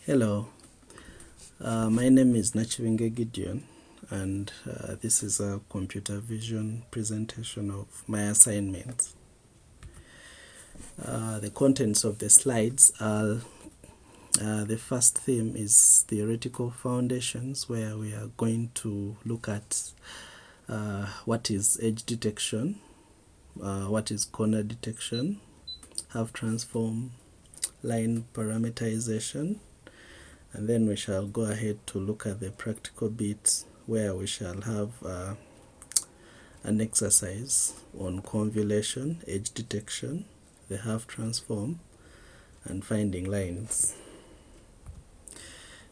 Hello, my name is Nachivinge Gideon, and this is a computer vision presentation of my assignments. The contents of the slides are the first theme is theoretical foundations, where we are going to look at what is edge detection, what is corner detection, Hough transform, line parameterization, and then we shall go ahead to look at the practical bits, where we shall have an exercise on convolution, edge detection, the Hough transform, and finding lines.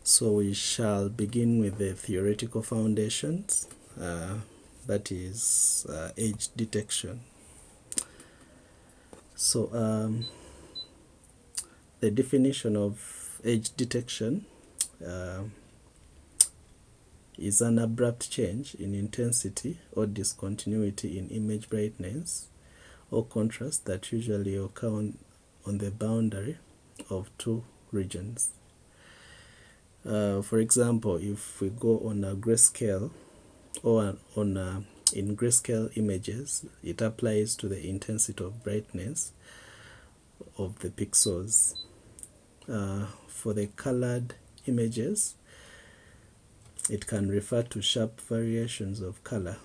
So we shall begin with the theoretical foundations, that is edge detection. So the definition of edge detection is an abrupt change in intensity or discontinuity in image brightness or contrast that usually occur on the boundary of two regions. For example, if we go on a grayscale or in grayscale images, it applies to the intensity of brightness of the pixels. For the colored images, it can refer to sharp variations of color.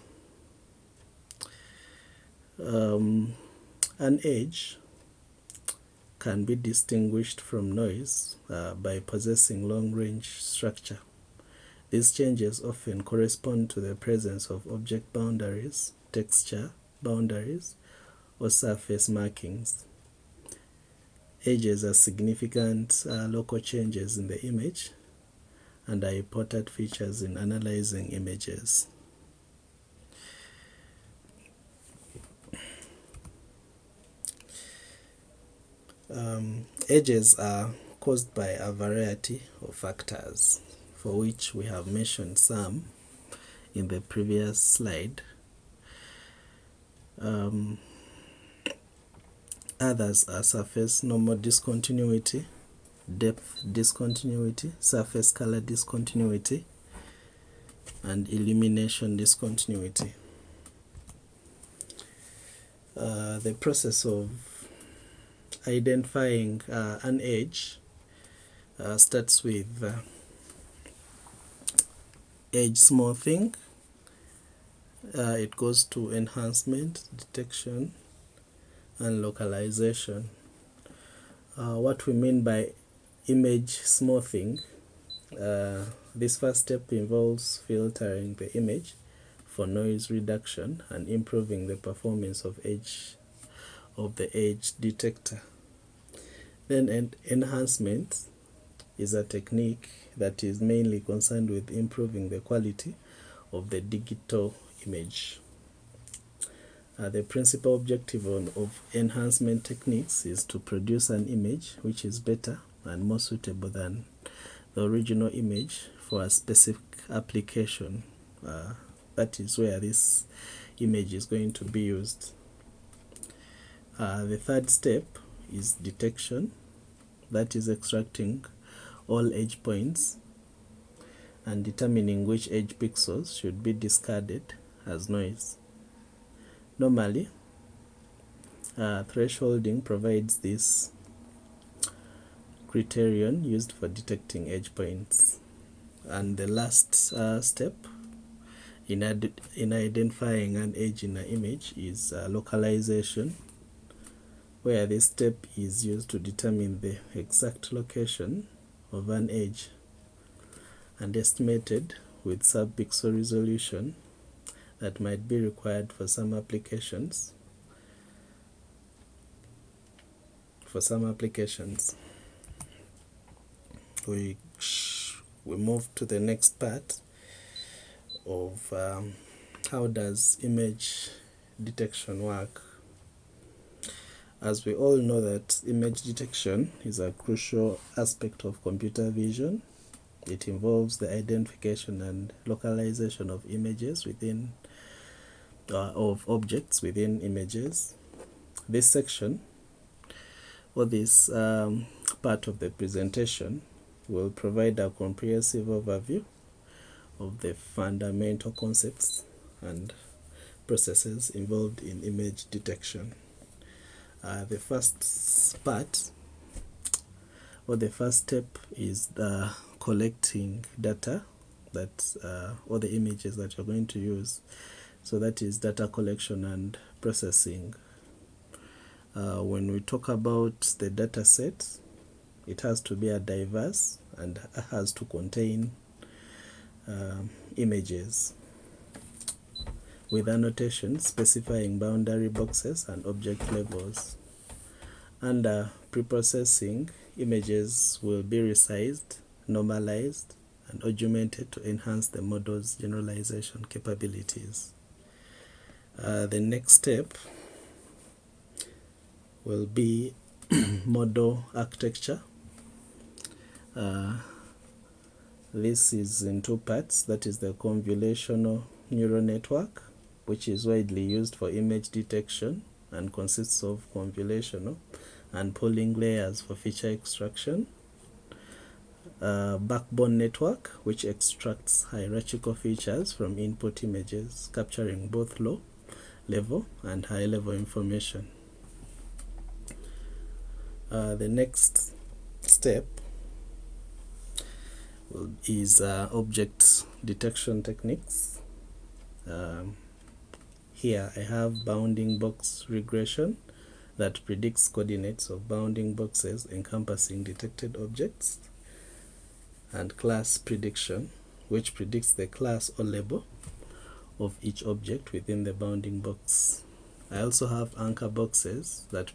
An edge can be distinguished from noise by possessing long-range structure. These changes often correspond to the presence of object boundaries, texture boundaries, or surface markings. Edges are significant local changes in the image and are important features in analyzing images. Edges are caused by a variety of factors, for which we have mentioned some in the previous slide. Others are surface normal discontinuity, depth discontinuity, surface color discontinuity, and illumination discontinuity. The process of identifying an edge starts with edge smoothing. It goes to enhancement, detection, and localization. What we mean by image smoothing, this first step involves filtering the image for noise reduction and improving the performance of the edge detector. Then enhancement is a technique that is mainly concerned with improving the quality of the digital image. The principal objective of enhancement techniques is to produce an image which is better and more suitable than the original image for a specific application. That is where this image is going to be used. The third step is detection, that is extracting all edge points and determining which edge pixels should be discarded as noise. Normally, thresholding provides this criterion used for detecting edge points. And the last step in identifying an edge in an image is localization, where this step is used to determine the exact location of an edge and estimated with sub-pixel resolution that might be required for some applications. We move to the next part of how does image detection work. As we all know that image detection is a crucial aspect of computer vision. It involves the identification and localization of images within of objects within images. This section, or this part of the presentation, will provide a comprehensive overview of the fundamental concepts and processes involved in image detection. The first part, or the first step, is the collecting data that or the images that you're going to use. So that is data collection and processing. When we talk about the data set, it has to be a diverse and has to contain images with annotations specifying boundary boxes and object labels. Under preprocessing, images will be resized, normalized, and augmented to enhance the model's generalization capabilities. The next step will be model architecture. This is in two parts. That is the convolutional neural network, which is widely used for image detection and consists of convolutional and pooling layers for feature extraction. Backbone network, which extracts hierarchical features from input images, capturing both low level and high level information. The next step is object detection techniques. Here I have bounding box regression that predicts coordinates of bounding boxes encompassing detected objects, and class prediction, which predicts the class or label of each object within the bounding box. I also have anchor boxes that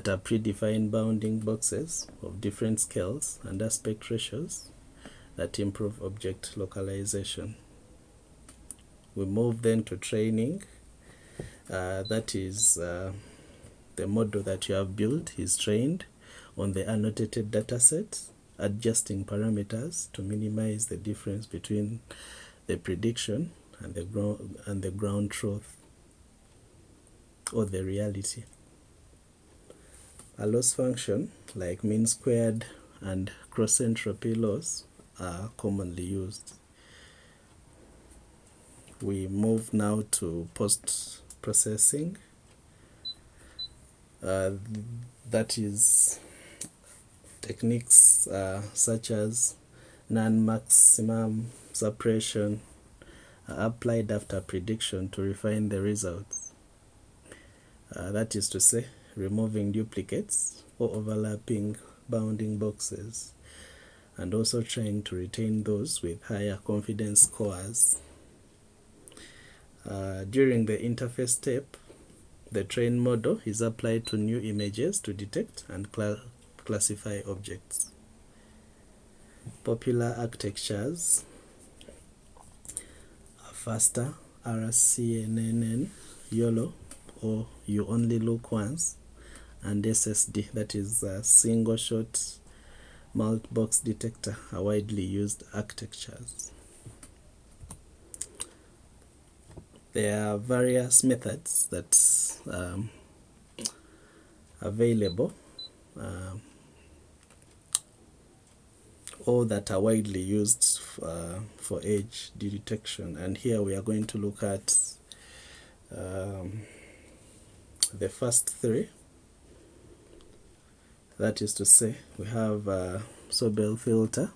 are predefined bounding boxes of different scales and aspect ratios that improve object localization. We move then to training. That is the model that you have built is trained on the annotated dataset, adjusting parameters to minimize the difference between the prediction and the ground truth or the reality. A loss function like mean squared and cross entropy loss are commonly used. We move now to post processing. That is techniques such as non-maximum suppression applied after prediction to refine the results. That is to say, removing duplicates or overlapping bounding boxes, and also trying to retain those with higher confidence scores. During the interface step, the trained model is applied to new images to detect and classify objects. Popular architectures are FASTA, RCNN, YOLO, or You Only Look Once, and SSD, that is a single shot multi-box detector, are widely used architectures. There are various methods that available or that are widely used for edge detection, and here we are going to look at the first three. That is to say, we have Sobel filter,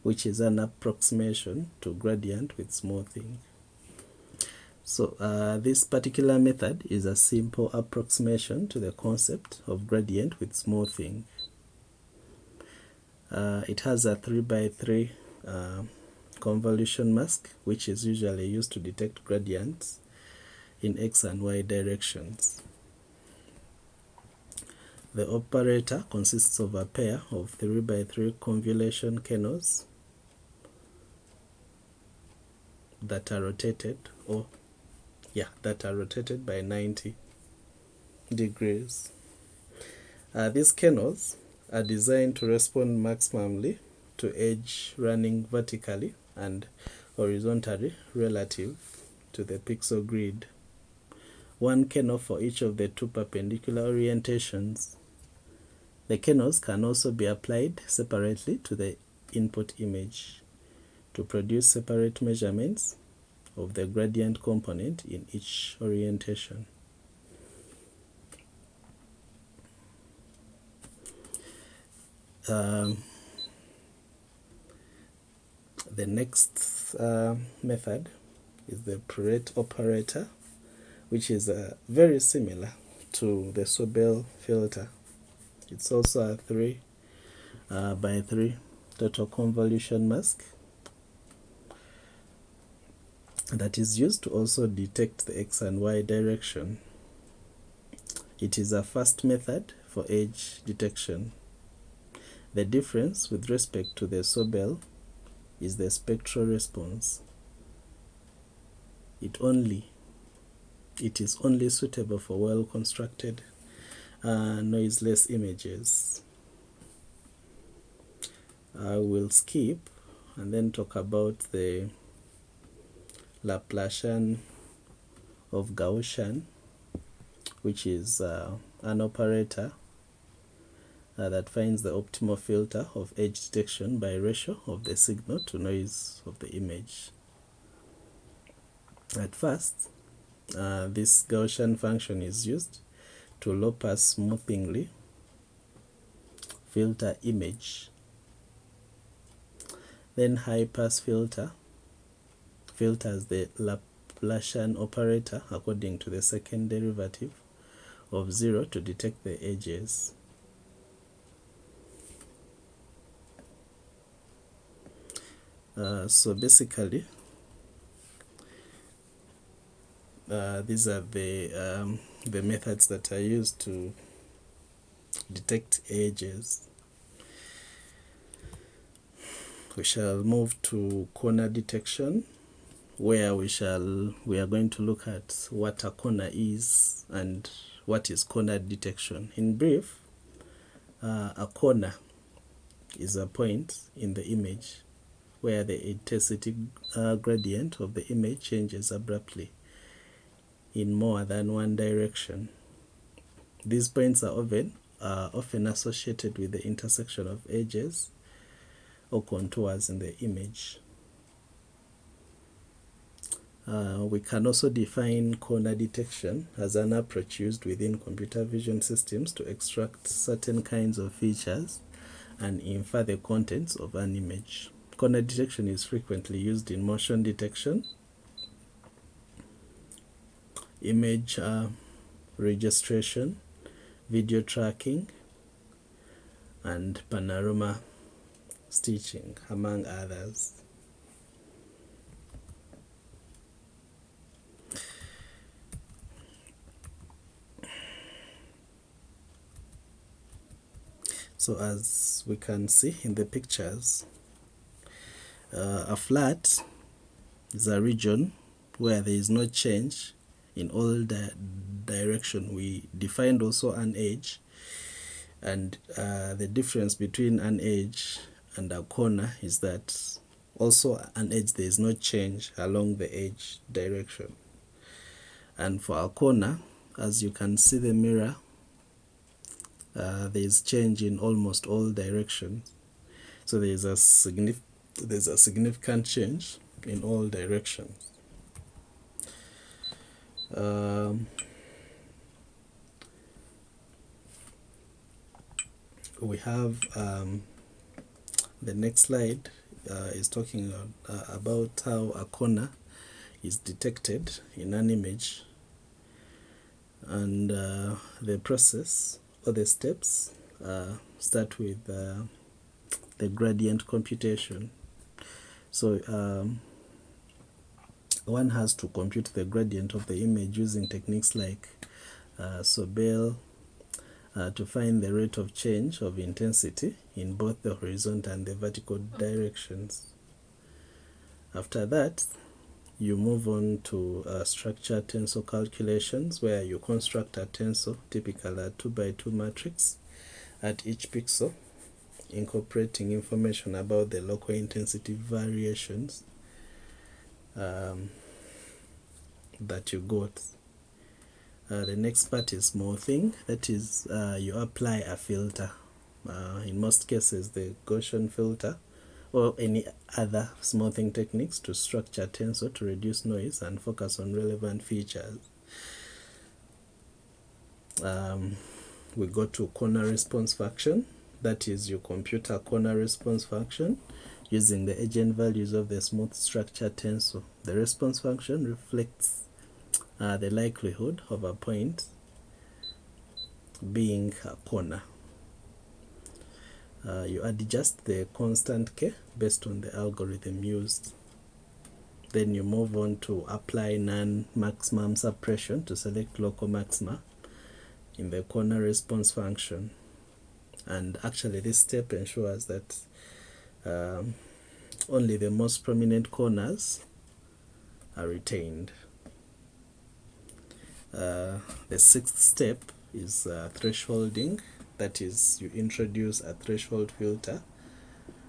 which is an approximation to gradient with smoothing. So this particular method is a simple approximation to the concept of gradient with smoothing. It has a 3x3 convolution mask, which is usually used to detect gradients in x and y directions. The operator consists of a pair of 3x3 convolution kernels that are rotated by 90 degrees. These kernels are designed to respond maximally to edge running vertically and horizontally relative to the pixel grid. One kernel for each of the two perpendicular orientations The kernels can also be applied separately to the input image to produce separate measurements of the gradient component in each orientation. The next method is the Purette operator, which is very similar to the Sobel filter. It's also a 3 by 3 total convolution mask that is used to also detect the X and Y direction. It is a fast method for edge detection. The difference with respect to the Sobel is the spectral response. It is only suitable for well-constructed noiseless images. I will skip and then talk about the Laplacian of Gaussian, which is an operator that finds the optimal filter of edge detection by ratio of the signal to noise of the image. At first, this Gaussian function is used to low-pass smoothingly filter image. Then high-pass filter filters the Laplacian operator according to the second derivative of 0 to detect the edges. So basically, these are the methods that are used to detect edges. We shall move to corner detection, where we are going to look at what a corner is and what is corner detection. In brief, a corner is a point in the image where the intensity gradient of the image changes abruptly in more than one direction. These points are often associated with the intersection of edges or contours in the image. We can also define corner detection as an approach used within computer vision systems to extract certain kinds of features and infer the contents of an image. Corner detection is frequently used in motion detection, image registration, video tracking, and panorama stitching, among others. So as we can see in the pictures, a flat is a region where there is no change in all the direction. We defined also an edge, and the difference between an edge and a corner is that also an edge there is no change along the edge direction. And for a corner, as you can see the mirror, there is change in almost all directions. So there is a significant change in all directions. We have the next slide is talking about how a corner is detected in an image, and the process or the steps start with the gradient computation. So one has to compute the gradient of the image using techniques like Sobel to find the rate of change of intensity in both the horizontal and the vertical directions. After that, you move on to structured tensor calculations, where you construct a tensor, typically a 2 by 2 matrix, at each pixel, incorporating information about the local intensity variations that you got. The next part is smoothing, that is, you apply a filter in most cases the Gaussian filter or any other smoothing techniques to structure tensor to reduce noise and focus on relevant features. We go to corner response function, that is you compute a corner response function using the eigenvalues of the smooth structure tensor. The response function reflects the likelihood of a point being a corner. You adjust the constant k based on the algorithm used. Then you move on to apply non-maximum suppression to select local maxima in the corner response function. And actually this step ensures that only the most prominent corners are retained. The sixth step is thresholding, that is you introduce a threshold filter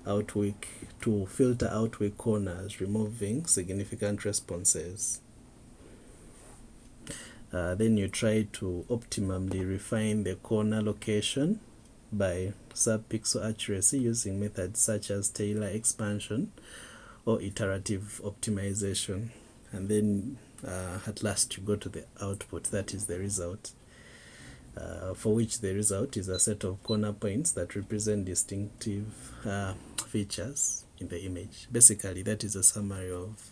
to filter out weak corners, removing significant responses. Then you try to optimally refine the corner location by subpixel accuracy using methods such as Taylor expansion or iterative optimization. And then at last you go to the output, that is the result, for which the result is a set of corner points that represent distinctive features in the image. Basically, that is a summary of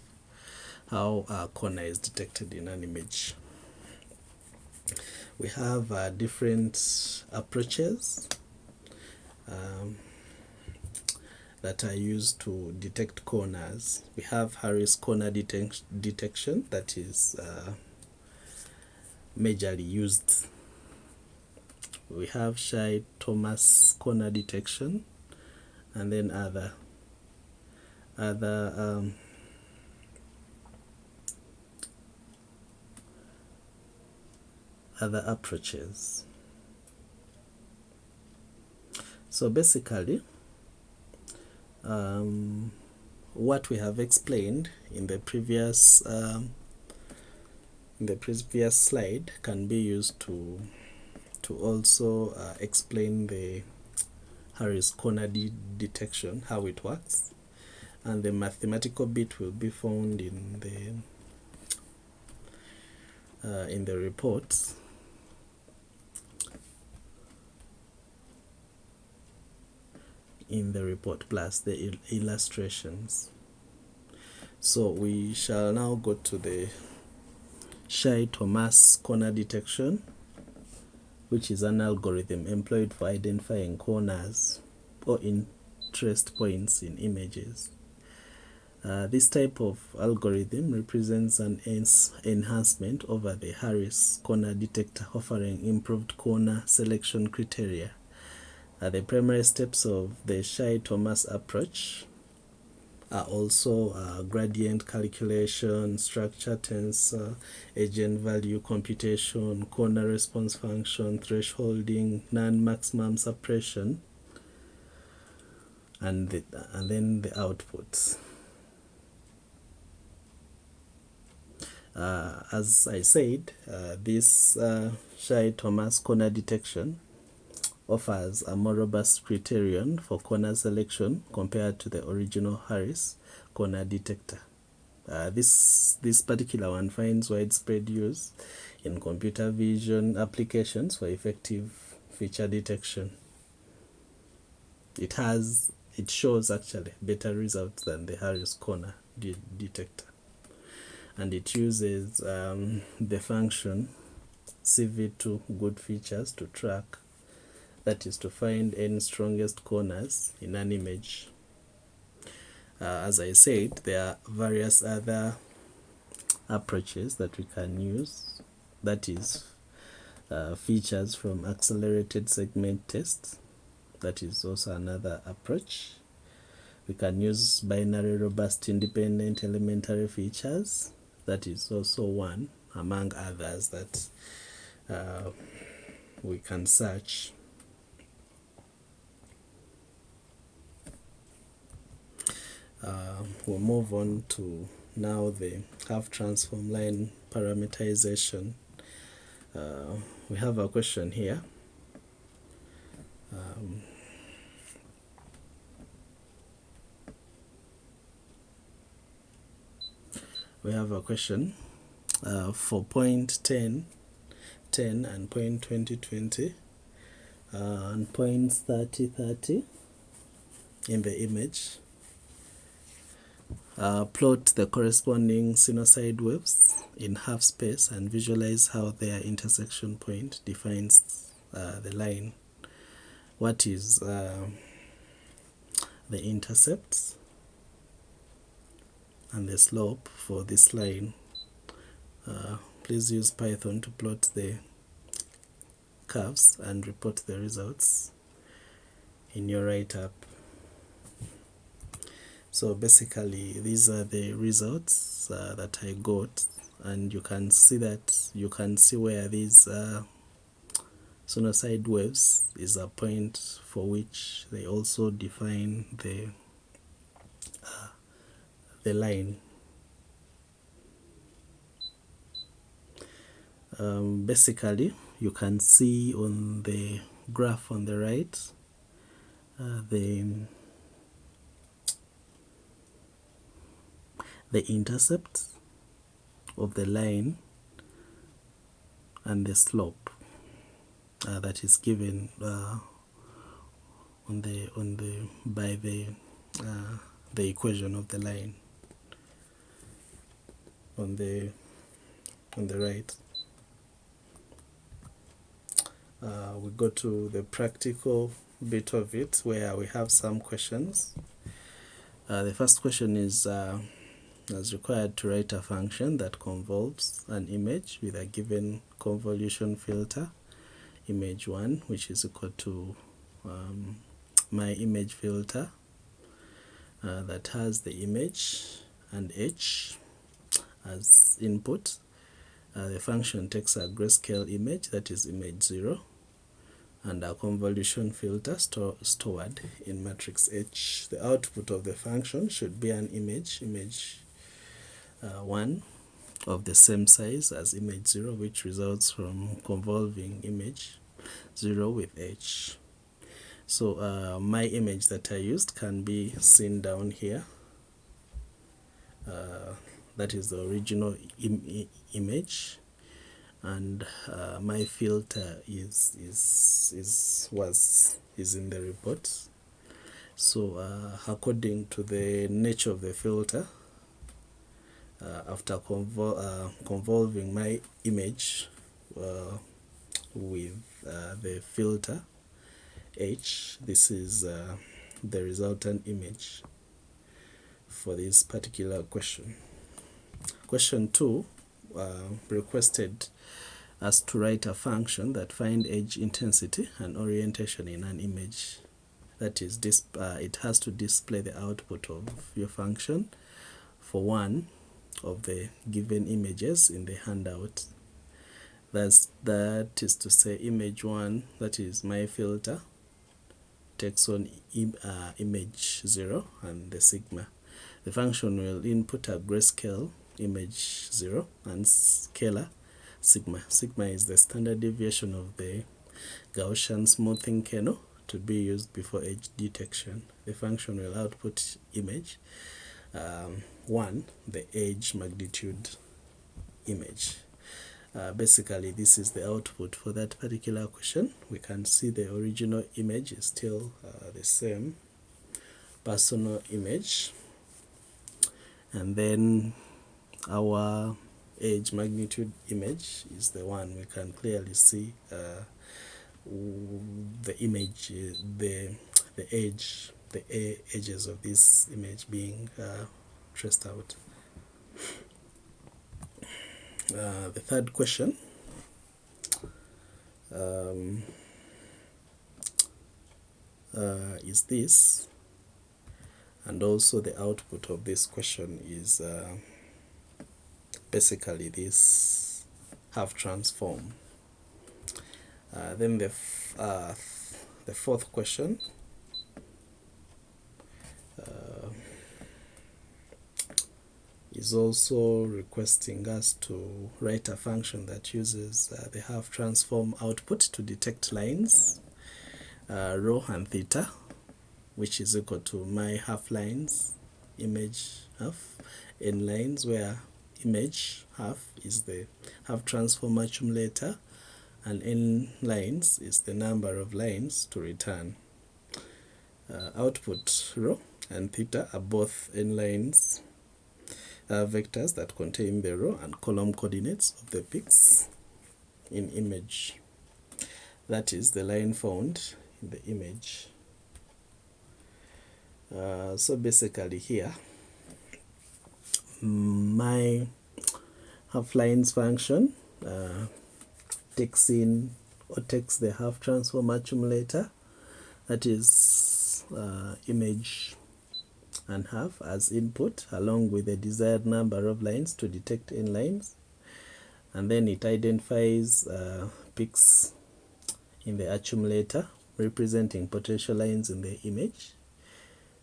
how a corner is detected in an image. We have different approaches that are used to detect corners. We have Harris corner detection, that is majorly used. We have Shy-Thomas corner detection, and then other approaches. So basically, what we have explained in the previous slide can be used to also explain the Harris corner detection, how it works, and the mathematical bit will be found in the reports. In the report plus the illustrations. So we shall now go to the Shy-Thomas corner detection, which is an algorithm employed for identifying corners or interest points in images. This type of algorithm represents an enhancement over the Harris corner detector, offering improved corner selection criteria. The primary steps of the Shy-Thomas approach are also gradient calculation, structure tensor, eigenvalue computation, corner response function, thresholding, non-maximum suppression, and then the outputs. As I said, this Shy-Thomas corner detection offers a more robust criterion for corner selection compared to the original Harris corner detector. This particular one finds widespread use in computer vision applications for effective feature detection. It shows actually better results than the Harris corner detector, and it uses the function CV2 good features to track, that is to find any strongest corners in an image. As I said, there are various other approaches that we can use, that is features from accelerated segment tests, that is also another approach. We can use binary robust independent elementary features, that is also one among others that we can search. We'll move on to now the Hough transform line parameterization. We have a question here. We have a question for point 10 and point 20 and points 30 in the image. Plot the corresponding sinusoid waves in half space and visualize how their intersection point defines the line. What is the intercept and the slope for this line? Please use Python to plot the curves and report the results in your write-up. So basically these are the results that I got, and you can see where these sinusoid waves is a point for which they also define the line. Basically you can see on the graph on the right the intercept of the line and the slope that is given by the equation of the line on the right. We go to the practical bit of it, where we have some questions. The first question is as required to write a function that convolves an image with a given convolution filter, image 1, which is equal to my image filter that has the image and h as input. The function takes a grayscale image, that is image 0, and a convolution filter stored in matrix H. The output of the function should be an image 1 of the same size as image 0, which results from convolving image 0 with H. So my image that I used can be seen down here. That is the original image, and my filter is in the report. So according to the nature of the filter, after convolving my image with the filter H, this is the resultant image for this particular question. Question 2 requested us to write a function that find edge intensity and orientation in an image. That is, it has to display the output of your function for one of the given images in the handout. That is to say, image 1, that is my filter, takes on image 0 and the sigma. The function will input a grayscale image 0 and scalar sigma. Sigma is the standard deviation of the Gaussian smoothing kernel to be used before edge detection. The function will output image 1, the edge magnitude image. Basically this is the output for that particular question. We can see the original image is still the same personal image, and then our edge magnitude image is the one we can clearly see the image, the edges of this image being traced out. The third question is this, and also the output of this question is basically this Hough transform. Then the fourth question is also requesting us to write a function that uses the Hough transform output to detect lines rho and theta, which is equal to my half lines image half n lines, where image Hough is the Hough transform accumulator, and n lines is the number of lines to return. Output rho and theta are both n lines vectors that contain the row and column coordinates of the peaks in image. That is the line found in the image. So basically here, my Hough lines function takes the Hough transform accumulator, that is image and Hough as input, along with the desired number of lines to detect n lines, and then it identifies peaks in the accumulator representing potential lines in the image.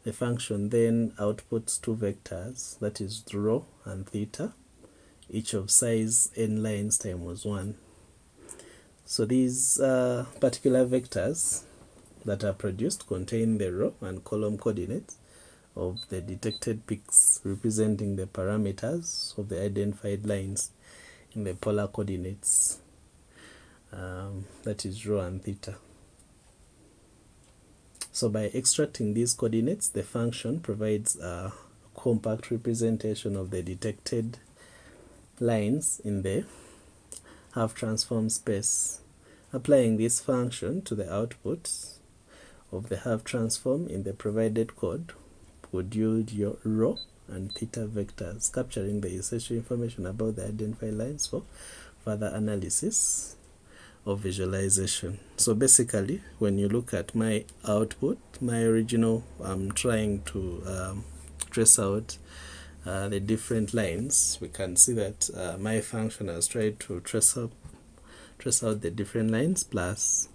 The function then outputs two vectors, that is rho and theta, each of size n lines times 1. So these particular vectors that are produced contain the row and column coordinates of the detected peaks, representing the parameters of the identified lines in the polar coordinates, that is rho and theta. So by extracting these coordinates, the function provides a compact representation of the detected lines in the Hough transform space. Applying this function to the output of the Hough transform in the provided code would yield your rho and theta vectors, capturing the essential information about the identified lines for further analysis or visualization. So basically, when you look at my output, my original, I'm trying to trace out the different lines. We can see that my function has tried to trace out the different lines plus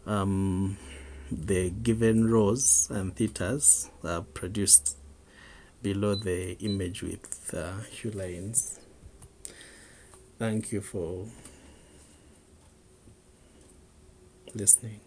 the given rows and thetas are produced below the image with Hough lines. Thank you for listening.